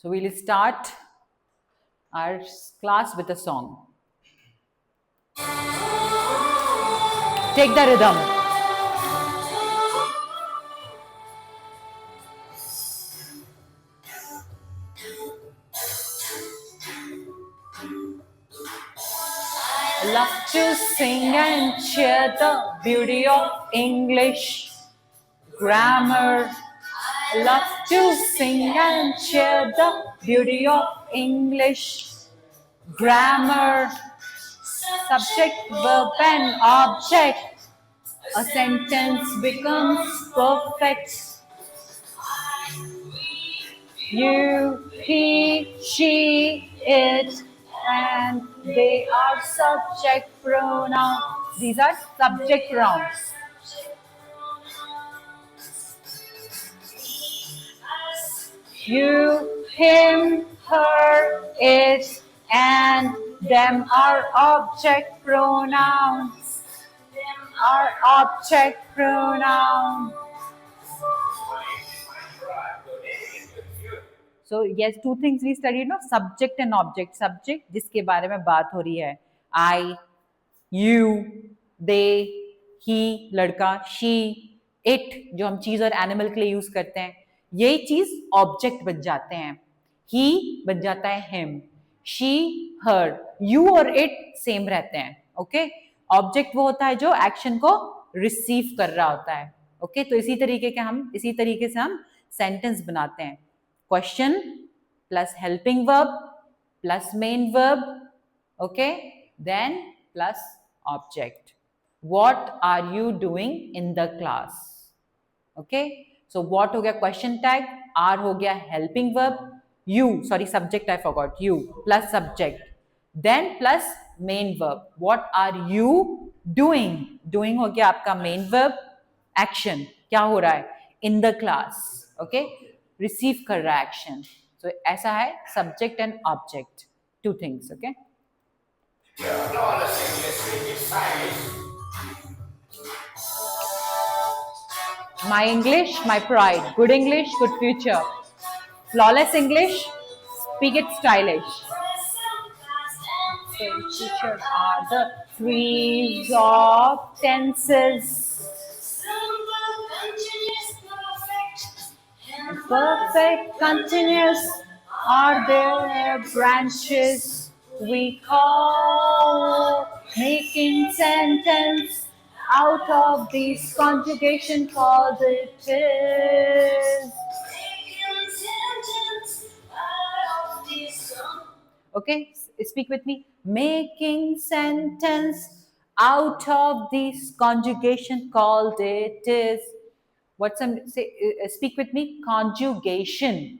So we'll start our class with a song. Take the rhythm. Love to sing and cheer the beauty of English grammar. Love to sing and cheer the beauty of English grammar. Subject, verb, and object. A sentence becomes perfect. You, he, she, it, and they are subject pronouns. These are subject pronouns. You, him, her, it, and them are object pronouns. Are object pronouns. So yes, two things we studied, no? Subject and object. Subject जिसके बारे में बात हो रही है. I, you, they, he लड़का, she, it जो हम चीज और एनिमल के लिए यूज करते हैं, यही चीज ऑब्जेक्ट बन जाते हैं. he बन जाता है him, she, her, you और it सेम रहते हैं. ओके, ऑब्जेक्ट वो होता है जो एक्शन को रिसीव कर रहा होता है. ओके, तो इसी तरीके से हम सेंटेंस बनाते हैं. Question plus helping verb plus main verb, okay, then plus object. What are you doing in the class? Okay, so what हो गया question tag, are हो गया helping verb, subject I forgot, you plus subject, then plus main verb. What are you doing? Doing हो गया आपका main verb, action क्या हो रहा है in the class. Okay, receive कर रहा है एक्शन. सो ऐसा है subject and object, two things. Okay, my English my pride, good English good future, flawless English speak it stylish. Future are the threes of tenses. Perfect, continuous are their branches. We call making sentence out of these conjugation called it is. Okay, speak with me. Making sentence out of these conjugation called it is. What's some say? Speak with me. Conjugation.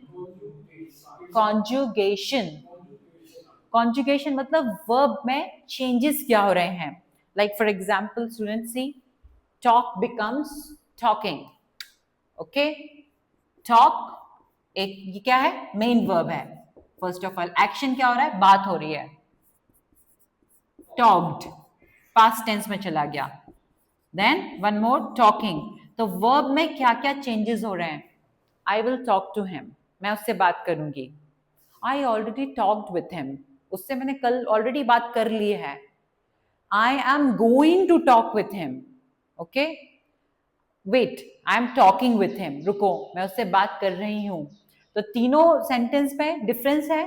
Conjugation. Conjugation मतलब verb में changes क्या हो रहे हैं. Like for example, students see, talk becomes talking. Okay, talk एक ये क्या है, main verb है. First of all, action क्या हो रहा है, बात हो रही है. Talked, past tense में चला गया. Then one more, talking. तो वर्ब में क्या क्या चेंजेस हो रहे हैं. I will talk to him, मैं उससे बात करूंगी. I already talked with him, उससे मैंने कल ऑलरेडी बात कर ली है. I am going to talk with him. Okay, wait, I am talking with him, रुको, मैं उससे बात कर रही हूं. तो तीनों सेंटेंस में डिफरेंस है.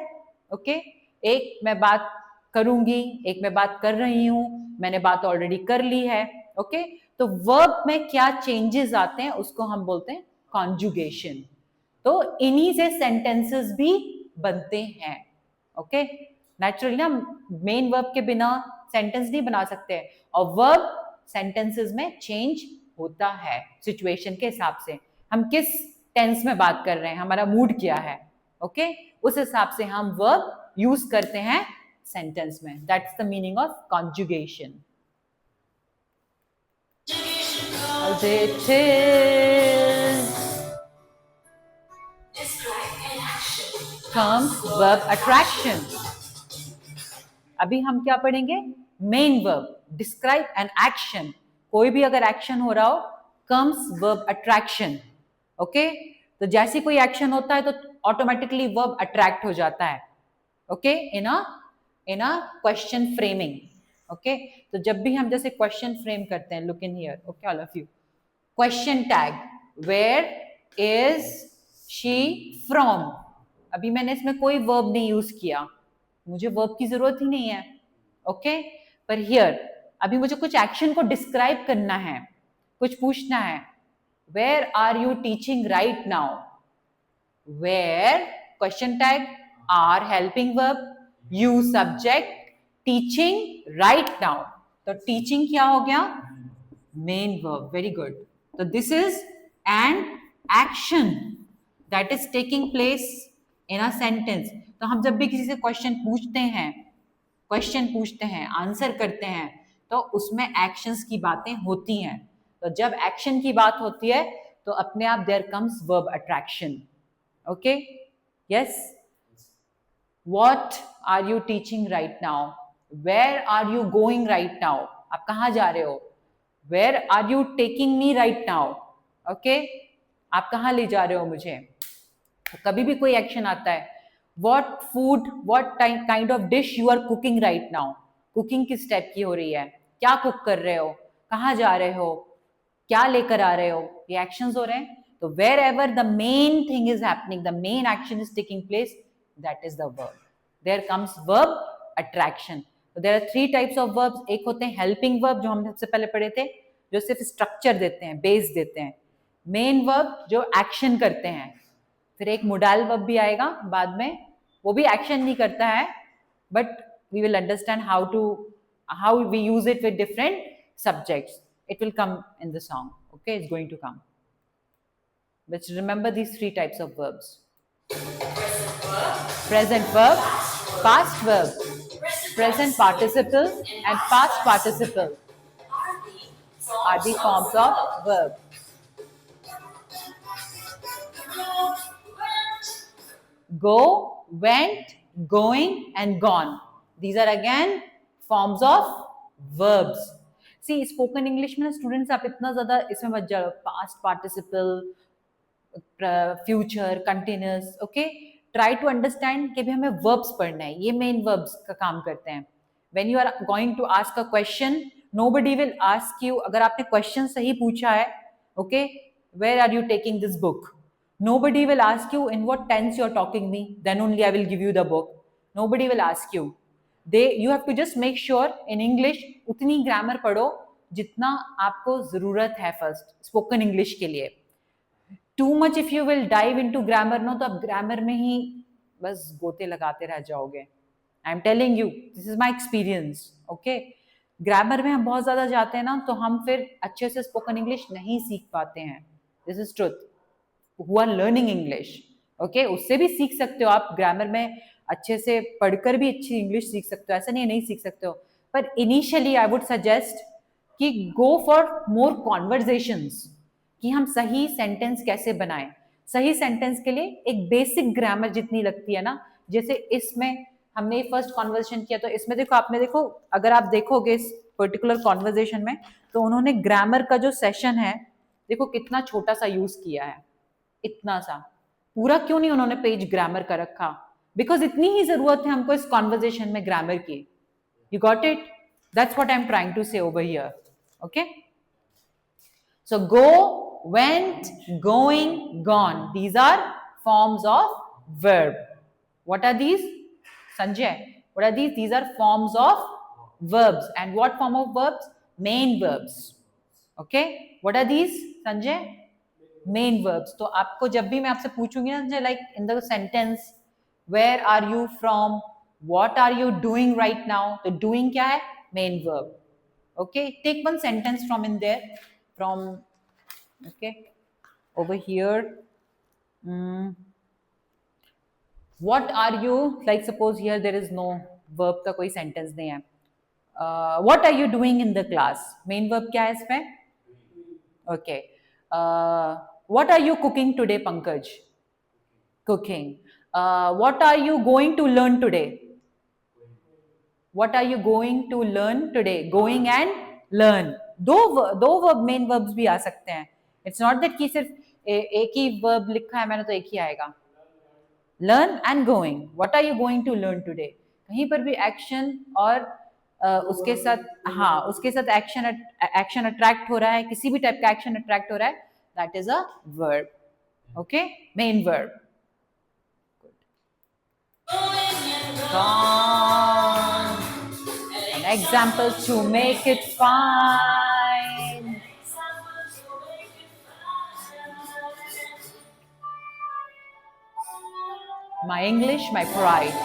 ओके, एक मैं बात करूंगी, एक मैं बात कर रही हूं, मैंने बात ऑलरेडी कर ली है. ओके, तो वर्ब में क्या चेंजेस आते हैं उसको हम बोलते हैं कॉन्जुगेशन. तो इन्हीं से सेंटेंसेस भी बनते हैं. ओके, नेचुरली ना मेन वर्ब के बिना सेंटेंस नहीं बना सकते, और वर्ब सेंटेंसेस में चेंज होता है सिचुएशन के हिसाब से. हम किस टेंस में बात कर रहे हैं, हमारा मूड क्या है. ओके, उस हिसाब से हम वर्ब यूज करते हैं सेंटेंस में. That's the meaning of conjugation. It is. Comes verb attraction. अभी हम क्या पढ़ेंगे, main verb, describe an action. कोई भी अगर एक्शन हो रहा हो, comes verb attraction. ओके, तो जैसे कोई एक्शन होता है तो ऑटोमेटिकली वर्ब अट्रैक्ट हो जाता है, okay, in a question framing, okay. तो जब भी हम जैसे क्वेश्चन फ्रेम करते हैं, look in here, okay, all of you, question tag, where is she from, अभी मैंने इसमें कोई वर्ब नहीं यूज किया, मुझे वर्ब की जरूरत ही नहीं है, ओके। पर हियर अभी मुझे कुछ एक्शन को डिस्क्राइब करना है, कुछ पूछना है, where are you teaching right now, where question tag, are helping verb, you subject, teaching right now, तो टीचिंग क्या हो गया, मेन वर्ब, वेरी गुड। तो this is an action that is taking place in a sentence. तो हम जब भी किसी से क्वेश्चन पूछते हैं, आंसर करते हैं, तो उसमें एक्शंस की बातें होती हैं। तो जब एक्शन की बात होती है तो अपने आप there comes verb attraction, okay, yes. What are you teaching right now, where are you going right now, आप कहाँ जा रहे हो, where are you taking me right now, okay, आप कहाँ ले जा रहे हो मुझे। तो कभी भी कोई एक्शन आता है, what food, what kind of dish you are cooking right now, cooking किस टाइप की हो रही है, क्या कुक कर रहे हो, कहाँ जा रहे हो, क्या लेकर आ रहे हो, ये एक्शंस हो रहे हैं। तो wherever the main thing is happening, the main action is taking place, that is the verb, there comes verb attraction। तो there are three types of verbs, एक होते हैं helping verb जो हमने सबसे पहले पढ़े थे, जो सिर्फ स्ट्रक्चर देते हैं, बेस देते हैं, मेन वर्ब जो एक्शन करते हैं, फिर एक मोडाल वर्ब भी आएगा बाद में, वो भी एक्शन नहीं करता है, but we will understand how we use it with different subjects, it will come in the song, okay, it's going to come, but remember these three types of verbs, present verb, past verb, present participle and past participle are the forms of verb. Go, went, going and gone, these are again forms of verbs. See, spoken English में students आप इतना ज्यादा इसमें मत जाओ, past participle, future, continuous, okay, try to understand कि भी हमें verbs पढ़ना है, ये main verbs का काम करते हैं। when you are going to ask a question, nobody will ask you, अगर आपने question सही पूछा है, okay, where are you taking this book, nobody will ask you in what tense you are talking me, then only I will give you the book, nobody will ask you, you have to just make sure in English उतनी grammar पढ़ो जितना आपको जरूरत है first spoken English के लिए। Too much if you will dive into grammar no, तो आप ग्रामर में ही बस गोते लगाते रह जाओगे। I am telling you, this is my experience, okay. Grammar में हम बहुत ज्यादा जाते हैं ना, तो हम फिर अच्छे से स्पोकन इंग्लिश नहीं सीख पाते हैं, this is truth. Who are learning English, okay, उससे भी सीख सकते हो आप, ग्रामर में अच्छे से पढ़कर भी अच्छी इंग्लिश सीख सकते हो, ऐसा नहीं सीख सकते हो, पर इनिशियली आई वुड सजेस्ट कि गो फॉर मोर कॉन्वर्जेशंस, कि हम सही सेंटेंस कैसे बनाएं। सही सेंटेंस के लिए एक बेसिक ग्रामर जितनी लगती है ना, जैसे इसमें हमने फर्स्ट कॉन्वर्सेशन किया, तो इसमें देखो, आपने देखो, अगर आप देखोगे इस पर्टिकुलर कॉन्वर्सेशन में, तो उन्होंने ग्रामर का जो सेशन है, देखो कितना छोटा सा यूज किया है, इतना सा, पूरा क्यों नहीं उन्होंने पेज ग्रामर का रखा, बिकॉज इतनी ही जरूरत है हमको इस कॉन्वर्सेशन में ग्रामर की। You got it, that's what I am trying to say over here, okay. So go, went, going, gone, these are forms of verb. What are these, Sanjay? What are these? These are forms of verbs. And what form of verbs? Main verbs. Okay, what are these, Sanjay? Main verbs. तो आपको जब भी मैं आपसे पूछूंगी ना, like in the sentence, where are you from, what are you doing right now, तो doing क्या है, main verb. Okay, take one sentence from in there, from, okay, over here, what are you, like suppose here there is no verb का कोई sentence नहीं है, what are you doing in the class, main verb क्या है इसमें, okay, what are you cooking today, Pankaj, cooking, what are you going to learn today, what are you going to learn today, going and learn, दो verb main verbs भी आ सकते हैं, it's not that कि सिर्फ एक ही verb लिखा है मैंने तो एक ही आएगा, learn and going. What are you going to learn today? कहीं पर भी एक्शन और उसके साथ, हाँ, उसके साथ एक्शन अट्रैक्ट हो रहा है, किसी भी टाइप का एक्शन अट्रैक्ट हो रहा है, that is a verb. Okay, main verb. Gone. An example to make it fine. My English, my pride.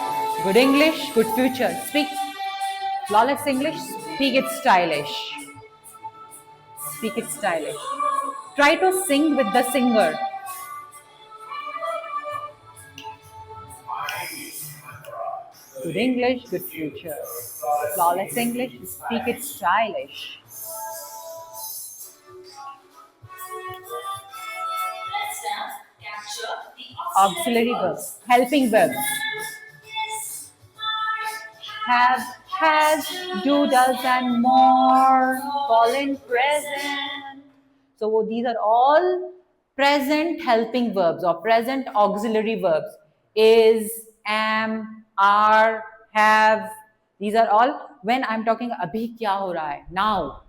Good English, good future. Speak flawless English, speak it stylish. Speak it stylish. Try to sing with the singer. Good English, good future. Flawless English, speak it stylish. Let's now capture the Auxiliary verbs, helping verbs. Have, has, do, does, and more. Fall in present. So these are all present helping verbs or present auxiliary verbs. Is, am, are, have. These are all when I'm talking अभी क्या हो रहा है, now.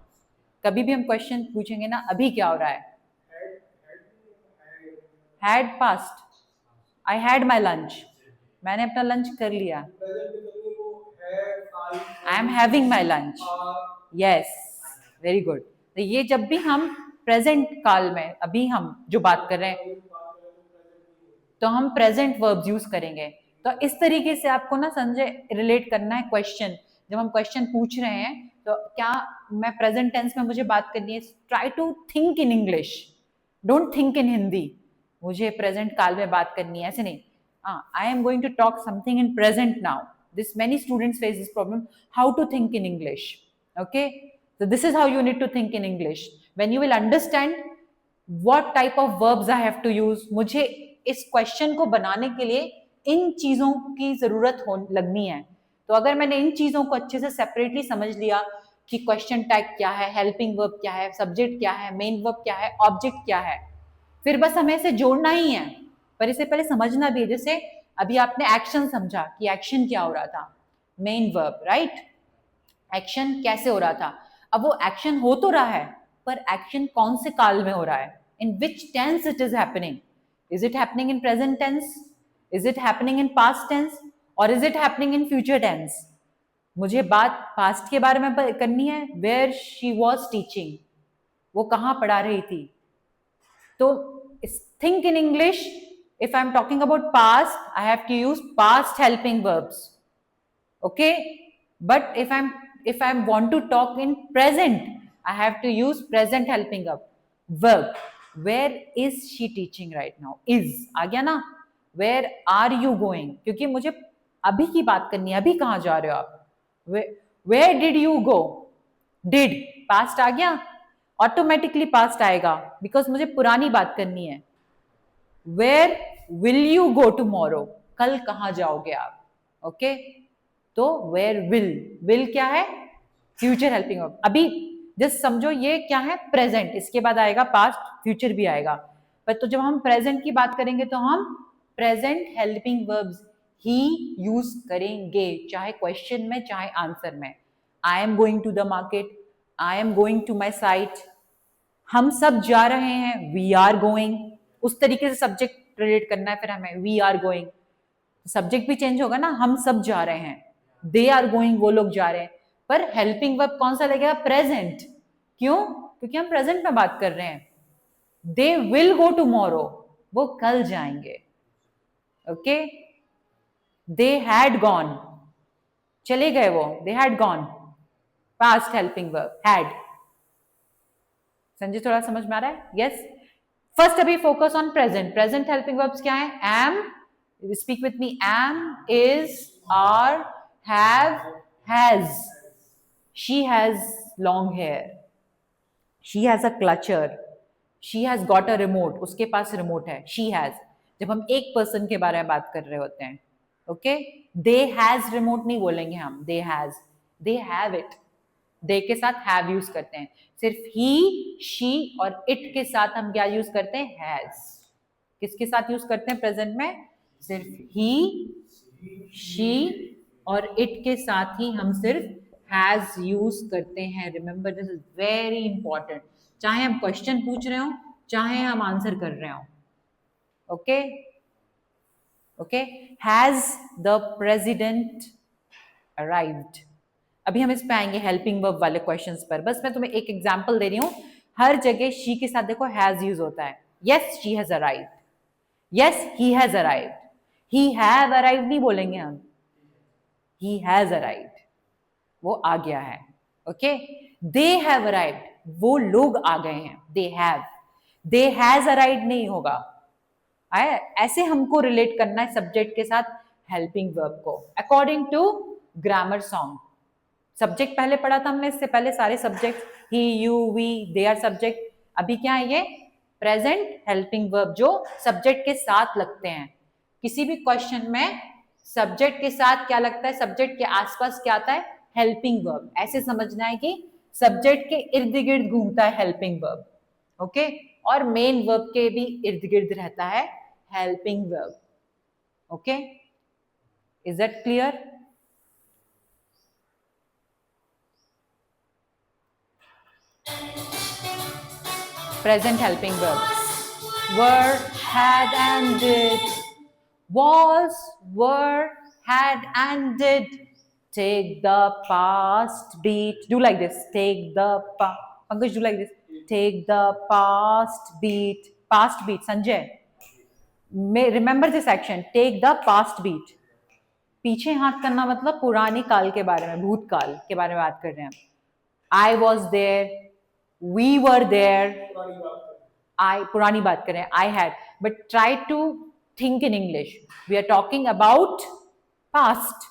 कभी भी हम question पूछेंगे ना, अभी क्या हो रहा है. Had past. I had my lunch. मैंने अपना लंच कर लिया. I am having my lunch. Yes, very good. तो ये जब भी हम प्रेजेंट काल में, अभी हम जो बात कर रहे हैं, तो हम प्रेजेंट वर्ब्स यूज करेंगे. तो इस तरीके से आपको ना संजय रिलेट करना है क्वेश्चन. जब हम क्वेश्चन पूछ रहे हैं तो क्या मैं प्रेजेंट टेंस में मुझे बात करनी है, try to think in English, don't think in Hindi. मुझे प्रेजेंट काल में बात करनी है, ऐसे नहीं. I am going to talk something in present now. This many students face this problem, how to think in English. Okay, so this is how you need to think in English. When you will understand what type of verbs I have to use, मुझे इस question को बनाने के लिए इन चीजों की जरूरत लगनी है. तो अगर मैंने इन चीजों को अच्छे से सेपरेटली समझ लिया कि क्वेश्चन टैग क्या है, हेल्पिंग वर्ब क्या है, सब्जेक्ट क्या है, मेन वर्ब क्या है, ऑब्जेक्ट क्या है, फिर बस हमें इसे जोड़ना ही है. पर इससे पहले समझना भी है. जैसे अभी आपने एक्शन समझा कि एक्शन क्या हो रहा था, मेन वर्ब, राइट. एक्शन कैसे हो रहा था. अब वो एक्शन हो तो रहा है, पर एक्शन कौन से काल में हो रहा है, in which tense it is happening. Is it happening in present tense, is it happening in past tense, और is it happening in future tense. मुझे बात पास्ट के बारे में करनी है, वेयर शी वॉज टीचिंग, वो कहाँ पढ़ा रही थी. तो think in English. If I'm talking about past, I have to use past helping verbs. Okay, but if I want to talk in present, I have to use present helping verb. Where is she teaching right now? Is आ गया ना. Where are you going? क्योंकि मुझे अभी की बात करनी है. अभी कहाँ जा रहे हो आप. Where did you go? Did past आ गया, ऑटोमेटिकली पास्ट आएगा, बिकॉज मुझे पुरानी बात करनी है. Where will you go tomorrow, कल कहाँ जाओगे आप. ओके, तो वेयर विल क्या है, फ्यूचर हेल्पिंग वर्ब. अभी जस्ट समझो ये क्या है, प्रेजेंट. इसके बाद आएगा पास्ट, फ्यूचर भी आएगा. पर तो जब हम प्रेजेंट की बात करेंगे तो हम प्रेजेंट हेल्पिंग वर्ब्स ही यूज करेंगे, चाहे क्वेश्चन में चाहे आंसर में. I am going to the market, I am going to my site. हम सब जा रहे हैं, वी आर गोइंग. उस तरीके से सब्जेक्ट रिलेट करना है फिर हमें. वी आर गोइंग, सब्जेक्ट भी चेंज होगा ना. हम सब जा रहे हैं, दे आर गोइंग, वो लोग जा रहे हैं. पर हेल्पिंग वर्ब कौन सा लगेगा, प्रेजेंट. क्यों, क्योंकि हम प्रेजेंट में बात कर रहे हैं. दे विल गो टुमारो, वो कल जाएंगे. ओके, दे हैड गॉन, चले गए वो, they had gone. Past helping verb had. Sanjay थोड़ा समझ में आ रहा है. यस. फर्स्ट अभी focus on present. Present helping verbs क्या है, am, speak with me, am, is, are, have, has. She has long hair, she has a clutcher, she has got a remote, उसके पास रिमोट है. She has, जब हम एक person के बारे में बात कर रहे होते हैं. ओके, दे हैज रिमोट नहीं बोलेंगे हम, they has, they have it. They के साथ हैव यूज करते हैं. सिर्फ ही, शी और इट के साथ हम क्या यूज करते हैं, हैज. किसके साथ यूज करते हैं प्रेजेंट में, सिर्फ ही, शी और इट के साथ ही हम सिर्फ हैज यूज करते हैं. Remember this is very important. चाहे हम क्वेश्चन पूछ रहे हो, चाहे हम आंसर कर रहे हो. Okay okay. Has the president arrived. अभी हम इस पे आएंगे हेल्पिंग वर्ब वाले क्वेश्चंस पर. बस मैं तुम्हें एक एग्जांपल दे रही हूं. हर जगह शी के साथ देखो हैज यूज होता है. Yes she has arrived, yes he has arrived. He have arrived नहीं बोलेंगे हम, ही हैज अराइव्ड, वो आ गया है. ओके. दे हैव अराइव्ड, वो लोग आ गए हैं. They have. They has arrived नहीं होगा. ऐसे हमको रिलेट करना है सब्जेक्ट के साथ हेल्पिंग वर्ब को according to grammar song. Subject पहले पढ़ा था हमने, इससे पहले सारे सब्जेक्ट ही, you, we, they are subject. अभी क्या है ये प्रेजेंट हेल्पिंग वर्ब जो सब्जेक्ट के साथ लगते हैं. किसी भी क्वेश्चन में सब्जेक्ट के साथ क्या लगता है, सब्जेक्ट के आसपास क्या आता है, हेल्पिंग वर्ब. ऐसे समझना है कि सब्जेक्ट के इर्द गिर्द घूमता है हेल्पिंग वर्ब. ओके. और मेन वर्ब के भी इर्द गिर्द रहता है helping verb. Okay. Is that clear? Present helping verbs. Were, had and did. Was, were, had and did. Take the past beat. Do like this. Take the Pankaj, do like this. Take the past beat. Past beat. Sanjay. Remember this action. Take the past beat. पीछे हाथ करना मतलब पुरानी काल के बारे में, भूतकाल के बारे में बात कर रहे हैं. I was there. We were there. पुरानी बात करें. I had. But try to think in English. We are talking about past.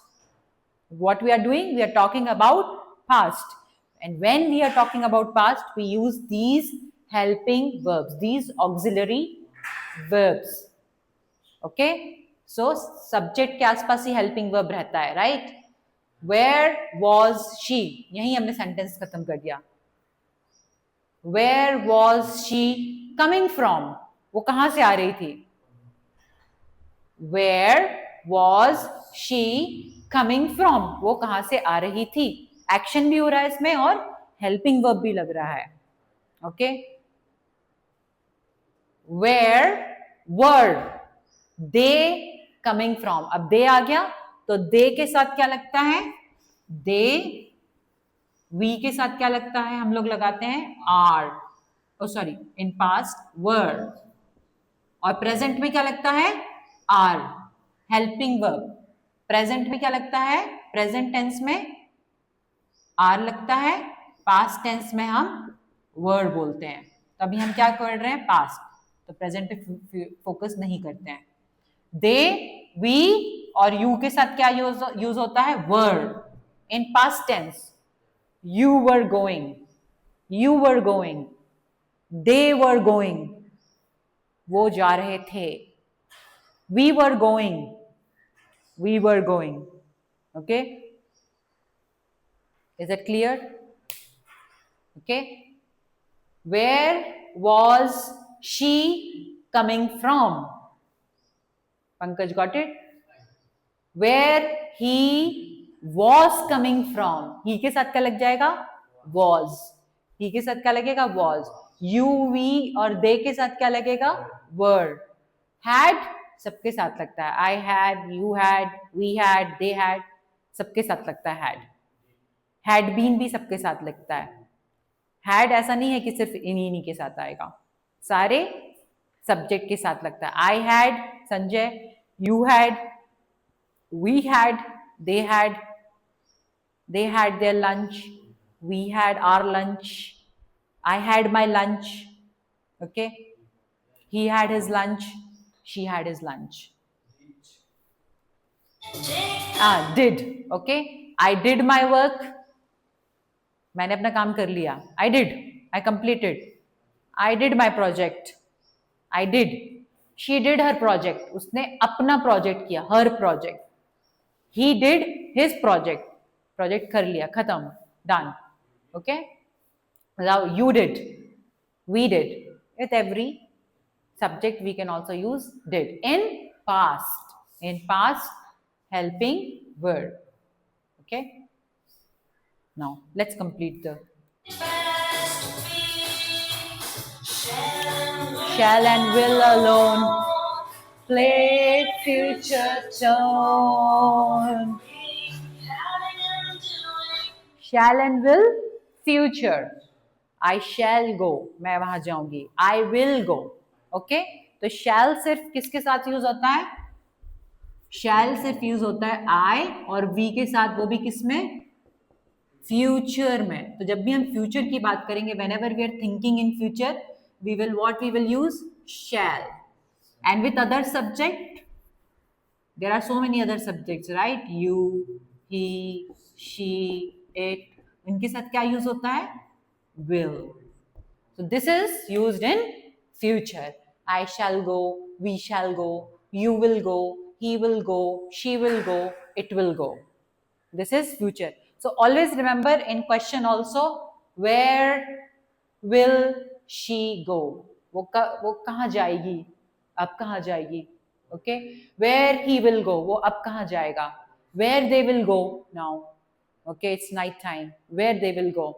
What we are doing? We are talking about past. And when we are talking about past, we use these helping verbs, these auxiliary verbs. Okay? So, subject के आसपास ही helping verb रहता है, right? Where was she? यही हमने sentence खत्म कर दिया. Where was she coming from? वो कहां से आ रही थी? Where was she coming from? वो कहां से आ रही थी? एक्शन भी हो रहा है इसमें और हेल्पिंग वर्ब भी लग रहा है. Okay. Where were they coming from? अब they आ गया तो they के साथ क्या लगता है? they. वी के साथ क्या लगता है? हम लोग लगाते हैं are. Oh sorry, in past were. और प्रेजेंट में क्या लगता है? आर. Helping verb. प्रेजेंट में क्या लगता है? प्रेजेंट टेंस में आर लगता है. पास्ट टेंस में हम वर्ड बोलते हैं. तो अभी हम क्या कर रहे हैं? पास्ट. तो प्रेजेंट पे फोकस नहीं करते हैं. दे, वी और यू के साथ क्या यूज होता है? Word. In past tense you were going, you were going, they were going, वो जा रहे थे. we were going, we were going. Okay, is that clear? Okay. Where was she coming from? Pankaj got it? Where he was coming from. he के साथ क्या लग जाएगा? was. he के साथ क्या लगेगा? was. you, we और they के साथ क्या लगेगा? were. had सबके साथ लगता है. I had, you had, we had, they had, सबके साथ लगता है had. had been भी सबके साथ लगता है. had ऐसा नहीं है कि सिर्फ इन्हीं के साथ आएगा, सारे सब्जेक्ट के साथ लगता है. I had Sanjay, you had, we had, they had their lunch, we had our lunch, I had my lunch. Okay, he had his lunch, she had his lunch. Did. Okay, I did my work. मैंने अपना काम कर लिया. I did. I completed. I did my project. I did. She did her project. उसने अपना project किया. Her project. He did his project. Project कर लिया, खत्म, done. Okay. Now you did, we did. With every subject we can also use did in past. in past helping verb. Okay. Now let's complete the shall and will alone play future tone. Shall and will future. I shall go. मैं वहां जाऊंगी. I will go. Okay? तो shall सिर्फ किसके साथ use होता है? Shall सिर्फ यूज होता है I और we के साथ, वो भी किसमें? फ्यूचर में. तो जब भी हम फ्यूचर की बात करेंगे, whenever we are thinking in future, we will use shall. And with other subject, there are so many other subjects, right? You, he, she, it. इनके साथ क्या यूज होता है? Will. So this is used in future. I shall go, we shall go, you will go, he will go, she will go, it will go. This is future. So always remember in question also, where will she go? वो कहाँ जाएगी? अब कहाँ जाएगी? Okay. Where he will go? वो अब कहाँ जाएगा? Where they will go now? Okay, it's night time. Where they will go?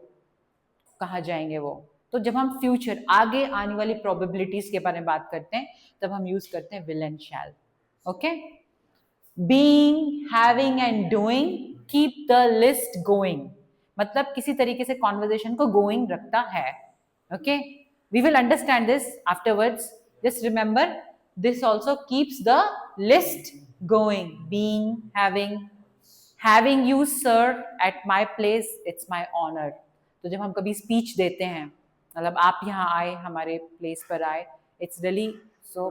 कहाँ जाएंगे वो? तो जब हम फ्यूचर, आगे आने वाली प्रोबेबिलिटीज के बारे में बात करते हैं, तब हम यूज करते हैं will and shall. Okay. Being, having and doing keep the list going. मतलब किसी तरीके से कॉन्वर्जेशन को गोइंग रखता है. Okay. We will understand this afterwards. Just remember, this also keeps the list going. Being, having you sir at my place, it's my honor. तो जब हम कभी स्पीच देते हैं, मतलब आप यहाँ आए, हमारे प्लेस पर आए, इट्स रियली सो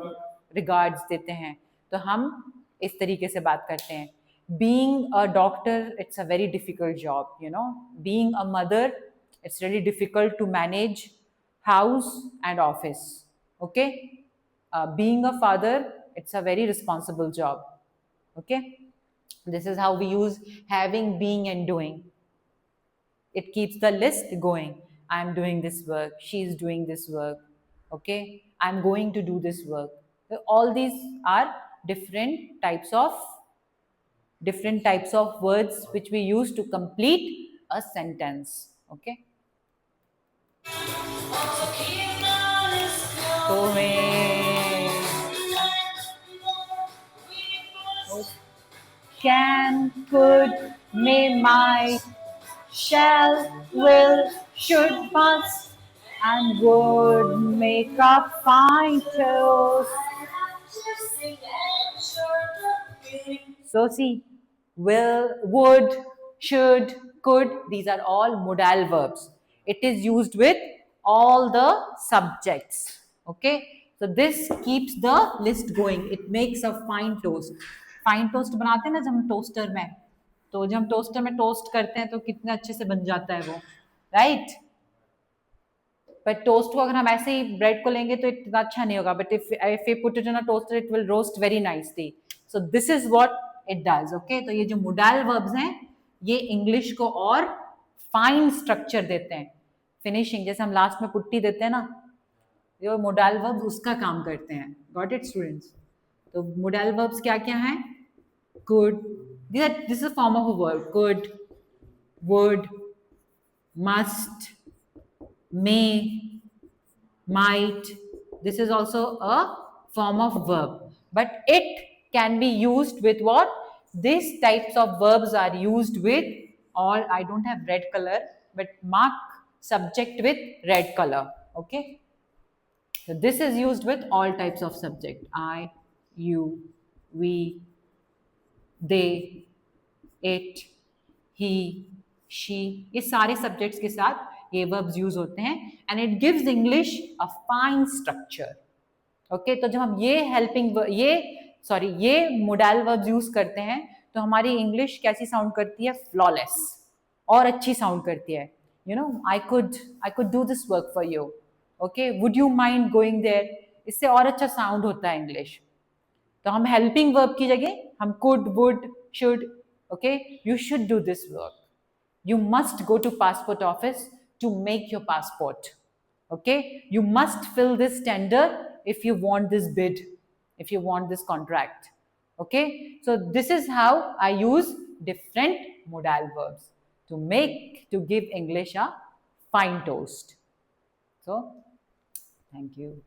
रिगार्ड्स देते हैं, तो हम इस तरीके से बात करते हैं. Being a doctor, it's a very difficult job, you know. Being a mother, it's really difficult to manage house and office. Okay. Being a father, it's a very responsible job. Okay. This is how we use having, being and doing. It keeps the list going. I'm doing this work, she's doing this work. Okay. I'm going to do this work. All these are different types of words which we use to complete a sentence. Okay. Can, could, may, might, shall, will, should, must, and would make a fine toast. So see, will, would, should, could, these are all modal verbs. It is used with all the subjects. Okay. So this keeps the list going. It makes a fine toast. Fine toast बनाते हैं ना जब हम toaster में, तो जब हम toaster में टोस्ट करते हैं तो कितने अच्छे से बन जाता है वो, राइट? पर टोस्ट को अगर हम ऐसे ही ब्रेड को लेंगे तो इतना अच्छा नहीं होगा. But if you put it in a toaster, it will roast very nicely. So this is what it does. Okay. तो ये जो मोडाल वर्ब्स हैं, ये इंग्लिश को और फाइन स्ट्रक्चर देते हैं. फिनिशिंग, जैसे हम लास्ट में पुट्टी देते हैं ना, ये मोडाल वर्ब्स उसका काम करते हैं. Got it students? तो मोडाल वर्ब्स क्या क्या हैं? Could, this is a form of a verb. Could, would, must, may, might. This is also a form of verb, but it can be used with what? These types of verbs are used with all. I don't have red color, but mark subject with red color. Okay. So this is used with all types of subject. I, you, we, they, it, he, she, ये सारे subjects के साथ ये verbs use होते हैं. And it gives English a fine structure. Okay. तो जब हम ये मोडाल वर्ब्स यूज करते हैं तो हमारी इंग्लिश कैसी साउंड करती है? फ्लॉलेस, और अच्छी साउंड करती है. You know, I could do this work for you. Okay. Would you mind going there? इससे और अच्छा साउंड होता है इंग्लिश. तो हम हेल्पिंग वर्ब की जगह हम could, would, should. Okay. You should do this work. You must go to passport office to make your passport. Okay. You must fill this tender if you want this bid, if you want this contract. Okay, so this is how I use different modal verbs to give English a fine toast. So, thank you.